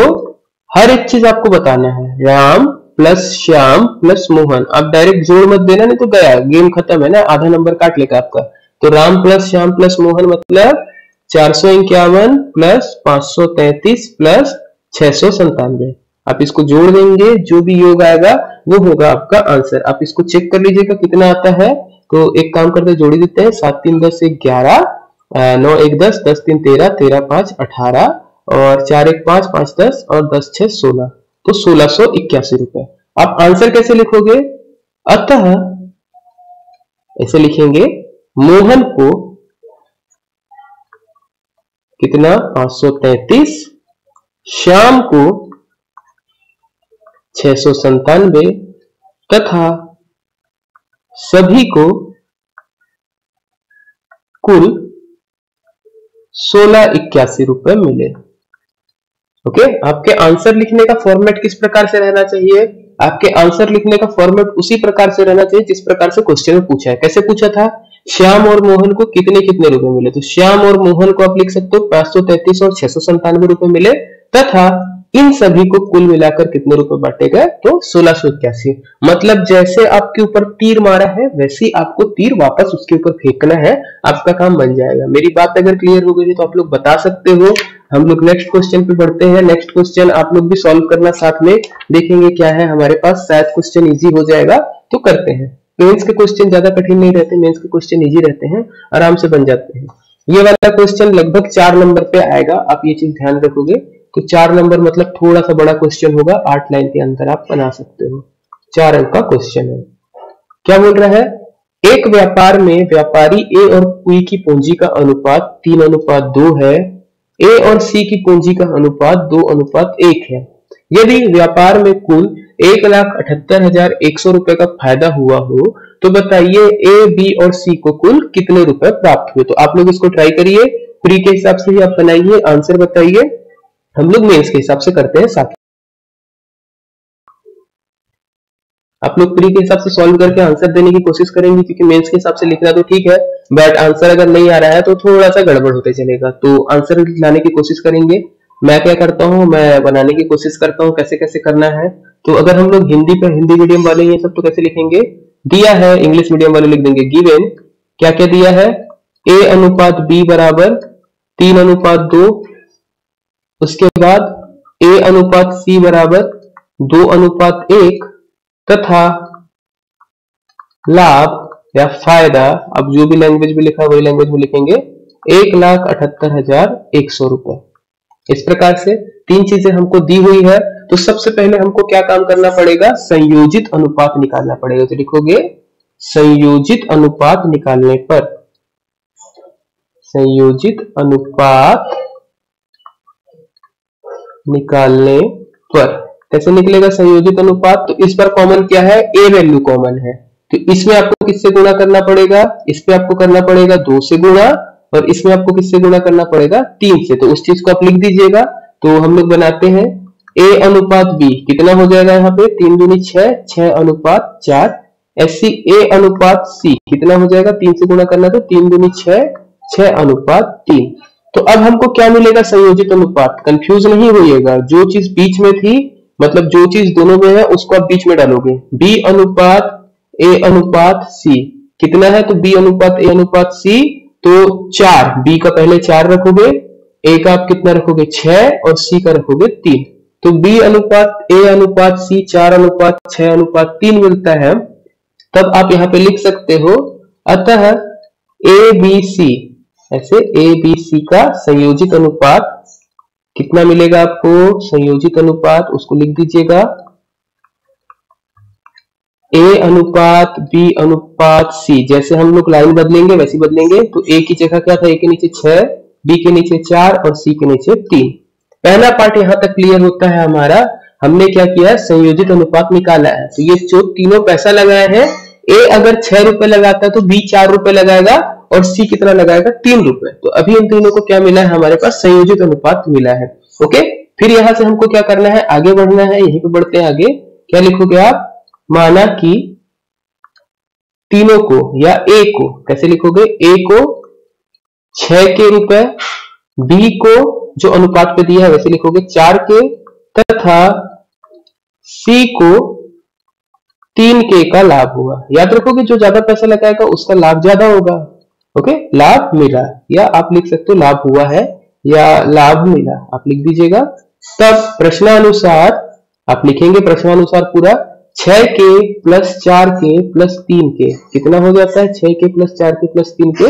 हर एक चीज आपको बताना है, राम प्लस श्याम प्लस मोहन। आप डायरेक्ट जोड़ मत देना, नहीं तो गया, गेम खत्म है ना, आधा नंबर काट लेगा आपका। तो राम प्लस श्याम प्लस मोहन मतलब 451 प्लस 533 प्लस 697। आप इसको जोड़ देंगे, जो भी योग आएगा वो होगा आपका आंसर। आप इसको चेक कर लीजिएगा कितना आता है। तो एक काम करते जोड़ी देते हैं, 7 3 10 1 11, 9 1 10, 10 3 13, 13 5 18, और 4 1 5, 5 10 और 10 6 16, तो 1681 रुपए। आप आंसर कैसे लिखोगे, अतः ऐसे लिखेंगे, मोहन को कितना 533, श्याम को 697 तथा सभी को कुल 1681 रुपए मिले। ओके, आपके आंसर लिखने का फॉर्मेट किस प्रकार से रहना चाहिए, आपके आंसर लिखने का फॉर्मेट उसी प्रकार से रहना चाहिए जिस प्रकार से क्वेश्चन में पूछा है। कैसे पूछा था, श्याम और मोहन को कितने कितने रुपए मिले, तो श्याम और मोहन को आप लिख सकते हो 533 और 697 रुपए मिले, तथा इन सभी को कुल मिलाकर कितने रुपए बांटे गए, तो 1681। मतलब जैसे आपके ऊपर तीर मारा है वैसे ही आपको तीर वापस उसके ऊपर फेंकना है, आपका काम बन जाएगा। मेरी बात अगर क्लियर हो गई तो आप लोग बता सकते हो। हम लोग नेक्स्ट क्वेश्चन पे बढ़ते हैं। नेक्स्ट क्वेश्चन आप लोग भी सॉल्व करना, साथ में देखेंगे क्या है हमारे पास, शायद क्वेश्चन इजी हो जाएगा तो करते हैं। मेंस के क्वेश्चन ज्यादा कठिन नहीं रहते, मेंस के क्वेश्चन इजी रहते हैं, आराम से बन जाते हैं। ये वाला क्वेश्चन लगभग 4 नंबर पे आएगा, आप ये चीज ध्यान रखोगे। तो 4 नंबर मतलब थोड़ा सा बड़ा क्वेश्चन होगा, 8 लाइन के अंदर आप बना सकते हो। 4 अंक का क्वेश्चन है। क्या बोल रहा है, एक व्यापार में व्यापारी ए और बी की पूंजी का अनुपात 3:2 है, ए और सी की पूंजी का अनुपात 2:1 है। यदि व्यापार में कुल 1,78,100 रुपए का फायदा हुआ हो तो बताइए ए, बी और सी को कुल कितने रुपए प्राप्त हुए। तो आप लोग इसको ट्राई करिए, प्री के हिसाब से ही आप बनाइए, आंसर बताइए। हम लोग मेंस के हिसाब से करते हैं साथ। आप लोग प्री के हिसाब से सॉल्व करके आंसर देने की कोशिश करेंगे, क्योंकि मेंस के हिसाब से लिखना तो ठीक है, बट आंसर अगर नहीं आ रहा है तो थोड़ा सा गड़बड़ होते चलेगा। तो आंसर लाने की कोशिश करेंगे। मैं क्या करता हूँ, मैं बनाने की कोशिश करता हूँ कैसे कैसे करना है। तो अगर हम लोग हिंदी मीडियम वाले ये सब तो कैसे लिखेंगे, दिया है, इंग्लिश मीडियम वाले लिख देंगे गिवन क्या क्या दिया है, ए अनुपात बी बराबर 3:2, उसके बाद ए अनुपात सी बराबर 2:1 तथा लाभ या फायदा, अब जो भी लैंग्वेज में लिखा वही लैंग्वेज में लिखेंगे, 1,78,100 रुपए। इस प्रकार से तीन चीजें हमको दी हुई है। तो सबसे पहले हमको क्या काम करना पड़ेगा, संयोजित अनुपात निकालना पड़ेगा। तो लिखोगे संयोजित अनुपात निकालने पर, संयोजित अनुपात निकालने पर कैसे निकलेगा संयोजित अनुपात, तो इस पर कॉमन क्या है, ए वैल्यू कॉमन है। तो इसमें आपको किससे गुणा करना पड़ेगा, इस पे आपको करना पड़ेगा 2 से गुणा, और इसमें आपको किससे गुणा करना पड़ेगा 3 से। तो उस चीज को आप लिख दीजिएगा। तो हम लोग बनाते हैं ए अनुपात बी, कितना हो जाएगा यहाँ पे 3 दूनी 6, 6:4। ऐसी ए अनुपात सी कितना हो जाएगा, 3 से गुणा करना तो 3 दूनी 6, 6:3। तो अब हमको क्या मिलेगा, संयोजित अनुपात। कंफ्यूज नहीं होइएगा, जो चीज बीच में थी, मतलब जो चीज दोनों में है उसको आप बीच में डालोगे। बी अनुपात ए अनुपात सी कितना है, तो बी अनुपात ए अनुपात सी, तो 4, बी का पहले 4 रखोगे, ए का आप कितना रखोगे 6, और सी का रखोगे 3। तो बी अनुपात ए अनुपात सी 4:6:3 मिलता है। तब आप यहाँ पे लिख सकते हो, अतः ए बी सी, ऐसे ए बी सी का संयोजित अनुपात कितना मिलेगा आपको, संयोजित अनुपात उसको लिख दीजिएगा ए अनुपात बी अनुपात सी। जैसे हम लोग लाइन बदलेंगे वैसे बदलेंगे। तो ए की जगह क्या था, ए के नीचे 6, बी के नीचे 4 और सी के नीचे 3। पहला पार्ट यहां तक क्लियर होता है हमारा। हमने क्या किया, संयोजित अनुपात निकाला है। तो ये जो तीनों पैसा लगाए हैं, ए अगर 6 रुपए लगाता है तो बी 4 रुपए लगाएगा, और सी कितना लगाएगा 3 रुपए। तो अभी इन तीनों को क्या मिला है, हमारे पास संयोजित अनुपात मिला है। ओके, फिर यहां से हमको क्या करना है, आगे बढ़ना है। यहीं पे बढ़ते हैं आगे। क्या लिखोगे आप, माना कि तीनों को या ए को कैसे लिखोगे, ए को 6 के रुपए, बी को जो अनुपात पे दिया है वैसे लिखोगे 4 के, तथा सी को 3 के का लाभ हुआ। याद रखोगे जो ज्यादा पैसा लगाएगा उसका लाभ ज्यादा होगा। ओके, लाभ मिला, या आप लिख सकते हो लाभ हुआ है या लाभ मिला, आप लिख दीजिएगा। तब प्रश्नानुसार आप लिखेंगे, प्रश्नानुसार पूरा 6 के प्लस 4 के प्लस 3 के कितना हो जाता है, 6 के प्लस 4 के प्लस 3 के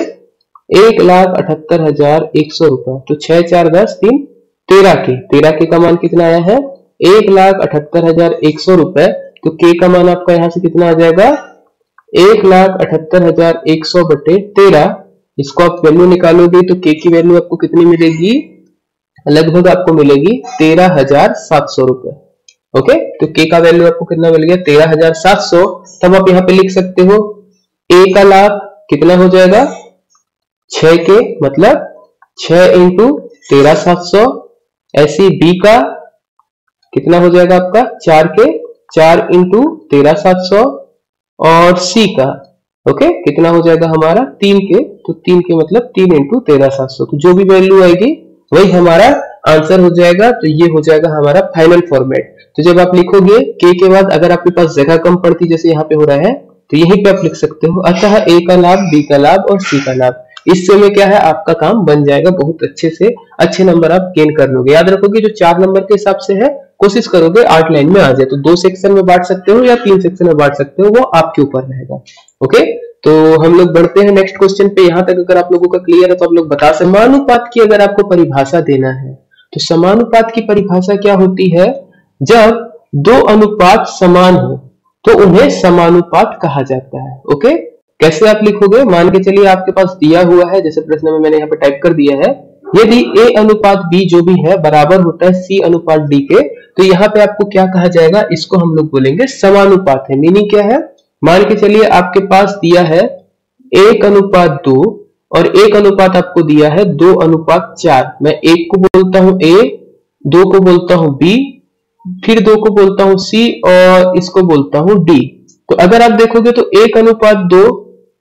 1,78,100 रुपए। तो 6 4 10 3 13 के का मान कितना आया है, 1,78,100 रुपए। तो के का मान आपका यहां से कितना आ जाएगा, 1,78,100 बटे 13। इसको आप वैल्यू निकालोगे तो के की वैल्यू आपको कितनी मिलेगी, लगभग आपको मिलेगी 13,700 रुपए। ओके, तो के का वैल्यू आपको कितना मिल गया, 13,700। तब आप यहाँ पे लिख सकते हो ए का लाभ कितना हो जाएगा, 6 के, मतलब 6 इंटू 13,700। ऐसी बी का कितना हो जाएगा आपका 4 के, 4 इंटू 13,700। और सी का ओके कितना हो जाएगा हमारा 3 के, तो 3 के मतलब 3 इंटू 13,700। तो जो भी वैल्यू आएगी वही हमारा आंसर हो जाएगा। तो ये हो जाएगा हमारा फाइनल फॉर्मेट। तो जब आप लिखोगे के बाद अगर आपके पास जगह कम पड़ती जैसे यहाँ पे हो रहा है, तो यहीं पे आप लिख सकते हो अतः ए का लाभ, बी का लाभ और सी का लाभ। इससे में क्या है, आपका काम बन जाएगा, बहुत अच्छे से अच्छे नंबर आप गेन कर लोगे। याद रखोगे जो 4 नंबर के हिसाब से है, कोशिश करोगे 8 लाइन में आ जाए। तो 2 सेक्शन में बांट सकते हो या 3 सेक्शन में बांट सकते हो, वो आपके ऊपर रहेगा। ओके, तो हम लोग बढ़ते हैं नेक्स्ट क्वेश्चन पे। यहाँ तक अगर आप लोगों का क्लियर है तो आप लोग बता सकते। समानुपात की अगर आपको परिभाषा देना है तो समानुपात की परिभाषा क्या होती है, जब 2 अनुपात समान हो तो उन्हें समानुपात कहा जाता है। ओके, कैसे आप लिखोगे, मान के चलिए आपके पास दिया हुआ है, जैसे प्रश्न में मैंने यहाँ पे टाइप कर दिया है, यदि a अनुपात b जो भी है बराबर होता है c अनुपात d के, तो यहाँ पे आपको क्या कहा जाएगा, इसको हम लोग बोलेंगे समानुपात है। मीनिंग क्या है, मान के चलिए आपके पास दिया है 1:2 और 1 आपको दिया है 2:4। मैं 1 को बोलता हूं A, 2 को बोलता हूं B, फिर 2 को बोलता हूं C और इसको बोलता हूं D। तो अगर आप देखोगे तो 1:2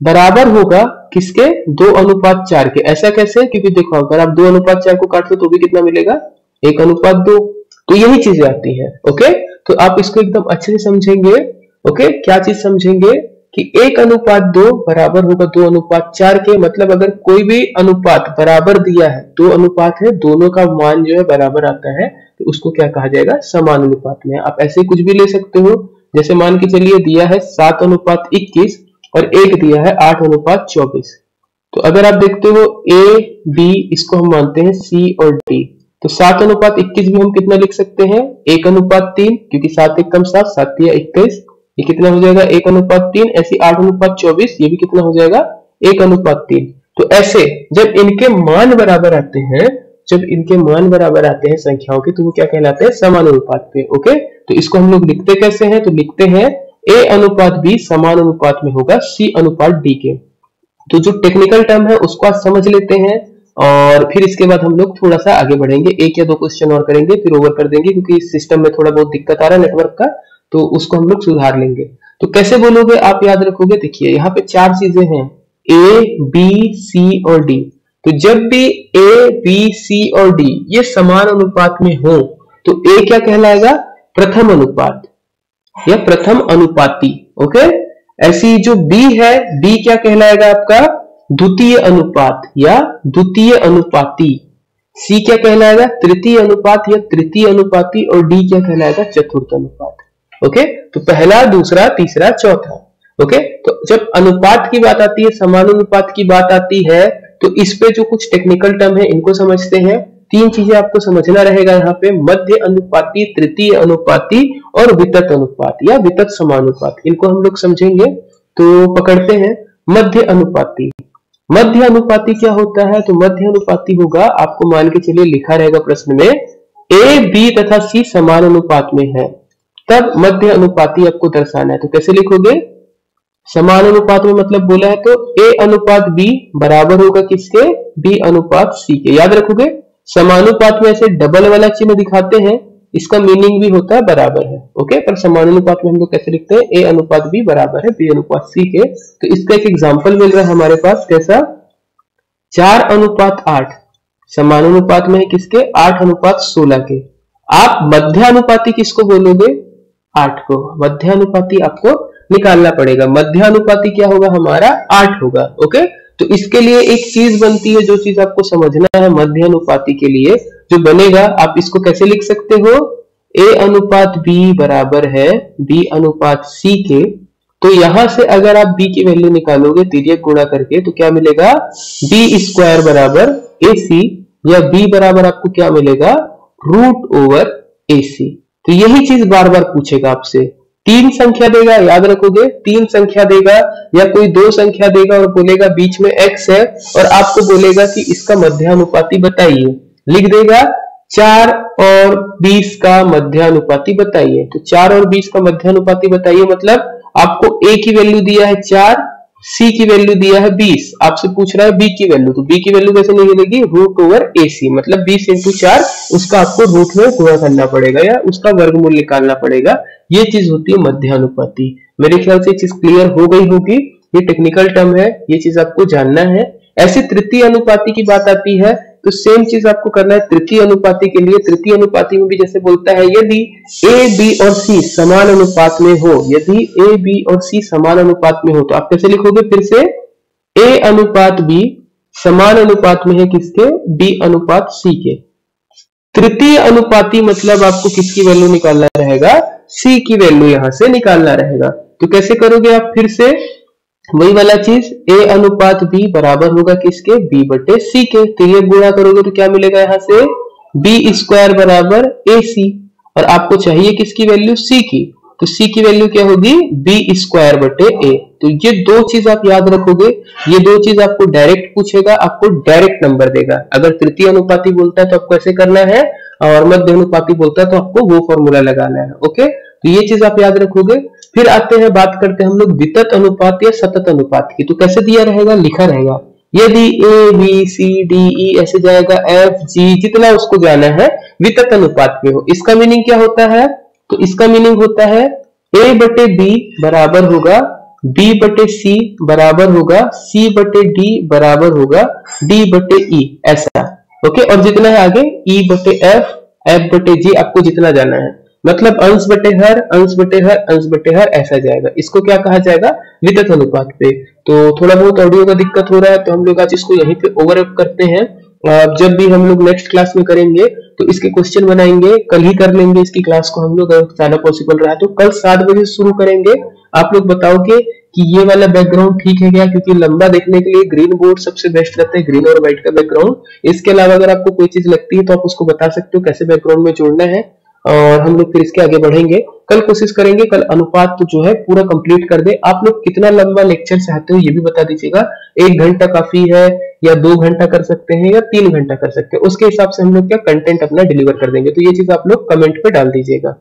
बराबर होगा किसके, 2:4 के। ऐसा कैसे, क्योंकि देखो अगर आप 2:4 को काट लो तो भी कितना मिलेगा, 1:2। तो यही चीजें आती है। ओके, तो आप इसको एकदम अच्छे से समझेंगे। ओके, क्या चीज समझेंगे कि 1:2 बराबर होगा 2:4 के। मतलब अगर कोई भी अनुपात बराबर दिया है, 2 अनुपात है, दोनों का मान जो है बराबर आता है, तो उसको क्या कहा जाएगा, समानुपात में। आप ऐसे कुछ भी ले सकते हो, जैसे मान के चलिए दिया है 7:21 और एक दिया है 8:24। तो अगर आप देखते हो A, B, इसको हम मानते हैं C और D। तो 7:21 भी हम कितना लिख सकते हैं, 1:3, क्योंकि 7 1 7, 7 या 21, ये कितना हो जाएगा 1:3। ऐसे 8:24, ये भी कितना हो जाएगा 1:3। तो ऐसे जब इनके मान बराबर आते हैं, जब इनके मान बराबर आते हैं संख्याओं के, तो वो क्या कहलाते हैं, समानुपात पे। ओके, तो इसको हम लोग लिखते कैसे हैं, तो लिखते हैं A:B समानुपात में होगा C:D के। तो जो टेक्निकल टर्म है उसको आज समझ लेते हैं और फिर इसके बाद हम लोग थोड़ा सा आगे बढ़ेंगे, 1 या 2 क्वेश्चन और करेंगे, फिर ओवर कर देंगे, क्योंकि इस सिस्टम में थोड़ा बहुत दिक्कत आ रहा है नेटवर्क का, तो उसको हम लोग सुधार लेंगे। तो कैसे बोलोगे आप याद रखोगे, देखिए यहाँ पे 4 चीजें हैं, A, B, C और D। तो जब भी A, B, C और D ये समान अनुपात में हो तो A क्या कहलाएगा, प्रथम अनुपात या प्रथम अनुपाती। ओके, ऐसी जो B है, B क्या कहलाएगा आपका, द्वितीय अनुपात या द्वितीय अनुपाती। C क्या कहलाएगा, तृतीय अनुपात या तृतीय अनुपाती। और D क्या कहलाएगा, चतुर्थ अनुपात। ओके, तो पहला, दूसरा, तीसरा, चौथा। ओके, तो जब अनुपात की बात आती है, समानुपात की बात आती है, तो इस पे जो कुछ टेक्निकल टर्म है इनको समझते हैं। 3 चीजें आपको समझना रहेगा यहाँ पे, मध्य अनुपाती, तृतीय अनुपाती और वितत अनुपात या वितत समानुपात। इनको हम लोग समझेंगे। तो पकड़ते हैं मध्य अनुपाती। मध्य अनुपाती क्या होता है, तो मध्य अनुपाती होगा, आपको मान के चलिए लिखा रहेगा प्रश्न में, A, B तथा C समान अनुपात में है, तब मध्य अनुपाती आपको दर्शाना है। तो कैसे लिखोगे, समान अनुपात में मतलब बोला है तो A:B बराबर होगा किसके, B:C के। याद रखोगे, समानुपात में ऐसे डबल वाला चिन्ह दिखाते हैं, इसका मीनिंग भी होता है बराबर है। ओके, पर समानुपात में हम लोग कैसे लिखते हैं, A:B बराबर है B:C के। तो इसका एक एग्जांपल मिल रहा है हमारे पास, कैसा, 4:8 समानुपात में है किसके, 8:16 के। आप मध्यानुपाती किसको बोलोगे, 8 को। मध्यानुपाती आपको निकालना पड़ेगा। मध्यानुपाती क्या होगा हमारा, 8 होगा। ओके, तो इसके लिए एक चीज बनती है, जो चीज आपको समझना है मध्यानुपाती के लिए जो बनेगा, आप इसको कैसे लिख सकते हो, A:B बराबर है B:C के। तो यहां से अगर आप B की वैल्यू निकालोगे तिर्यक गुणा करके, तो क्या मिलेगा, B² बराबर AC, या B बराबर आपको क्या मिलेगा, √AC। तो यही चीज बार बार पूछेगा आपसे। 3 संख्या देगा, याद रखोगे, 3 संख्या देगा या कोई 2 संख्या देगा और बोलेगा बीच में x है, और आपको बोलेगा कि इसका मध्यानुपाती बताइए। लिख देगा 4 और 20 का मध्यानुपाती बताइए। तो 4 और 20 का मध्यानुपाती बताइए, मतलब आपको A की वैल्यू दिया है 4, C की वैल्यू दिया है 20, आपसे पूछ रहा है B की वैल्यू। तो B की वैल्यू कैसे निकलेगी, √AC, मतलब 20 × 4, उसका आपको रूट में गुणा करना पड़ेगा या उसका वर्गमूल निकालना पड़ेगा। ये चीज होती है मध्यानुपाती। मेरे ख्याल से ये चीज क्लियर हो गई होगी। ये टेक्निकल टर्म है, ये चीज आपको जानना है। ऐसे तृतीय अनुपाती की बात आती है तो सेम चीज आपको करना है तृतीय अनुपाती के लिए। तृतीय अनुपाती में भी जैसे बोलता है, यदि A, B और C समान अनुपात में हो, यदि A, B और C समान अनुपात में हो, तो आप कैसे लिखोगे, फिर से A:B समान अनुपात में है किसके, B:C के। तृतीय अनुपाती मतलब आपको किसकी वैल्यू निकालना रहेगा, C की वैल्यू यहां से निकालना रहेगा। तो कैसे करोगे आप, फिर से वही वाला चीज, A:B बराबर होगा किसके, B/C के। तिर्यक गुणा करोगे तो क्या मिलेगा, यहां से B² बराबर AC, और आपको चाहिए किसकी वैल्यू, C की। तो C की वैल्यू क्या होगी, B²/A। तो ये 2 चीज आप याद रखोगे। ये 2 चीज आपको डायरेक्ट पूछेगा, आपको डायरेक्ट नंबर देगा। अगर तृतीय अनुपाती बोलता है तो आपको ऐसे करना है, और मध्य अनुपाती बोलता है तो आपको वो फॉर्मूला लगाना है। ओके, तो ये चीज आप याद रखोगे। फिर आते हैं, बात करते हैं हम लोग वितत अनुपात या सतत अनुपात की। तो कैसे दिया रहेगा, लिखा रहेगा यदि A B C D E ऐसे जाएगा, एफ जी जितना उसको जाना है वितत अनुपात में हो। इसका मीनिंग क्या होता है, तो इसका मीनिंग होता है ए बटे बी बराबर होगा बी बटे सी बराबर होगा सी बटे डी बराबर होगा डी बटे ई, ऐसा। ओके, और जितना है आगे ई बटे एफ, एफ बटे जी, आपको जितना जाना है, मतलब अंश बटे हर, अंश बटे हर, अंश बटे हर, ऐसा जाएगा। इसको क्या कहा जाएगा, वितत अनुपात पे। तो थोड़ा बहुत ऑडियो का दिक्कत हो रहा है तो हम लोग आज इसको यहीं पे ओवरअप करते हैं। जब भी हम लोग नेक्स्ट क्लास में करेंगे तो इसके क्वेश्चन बनाएंगे, कल ही कर लेंगे इसकी क्लास को हम लोग, अगर ज्यादा पॉसिबल रहा तो कल 7 बजे शुरू करेंगे। आप लोग बताओगे कि ये वाला बैकग्राउंड ठीक है क्या, क्योंकि लंबा देखने के लिए ग्रीन बोर्ड सबसे बेस्ट रहता है, ग्रीन और व्हाइट का बैकग्राउंड। इसके अलावा अगर आपको कोई चीज लगती है तो आप उसको बता सकते हो कैसे बैकग्राउंड में जोड़ना है, और हम लोग फिर इसके आगे बढ़ेंगे। कल कोशिश करेंगे कल अनुपात तो जो है पूरा कंप्लीट कर दे। आप लोग कितना लंबा लेक्चर चाहते हो ये भी बता दीजिएगा, 1 घंटा काफी है या 2 घंटा कर सकते हैं या 3 घंटा कर सकते हैं, उसके हिसाब से हम लोग क्या कंटेंट अपना डिलीवर कर देंगे। तो ये चीज आप लोग कमेंट पे डाल दीजिएगा।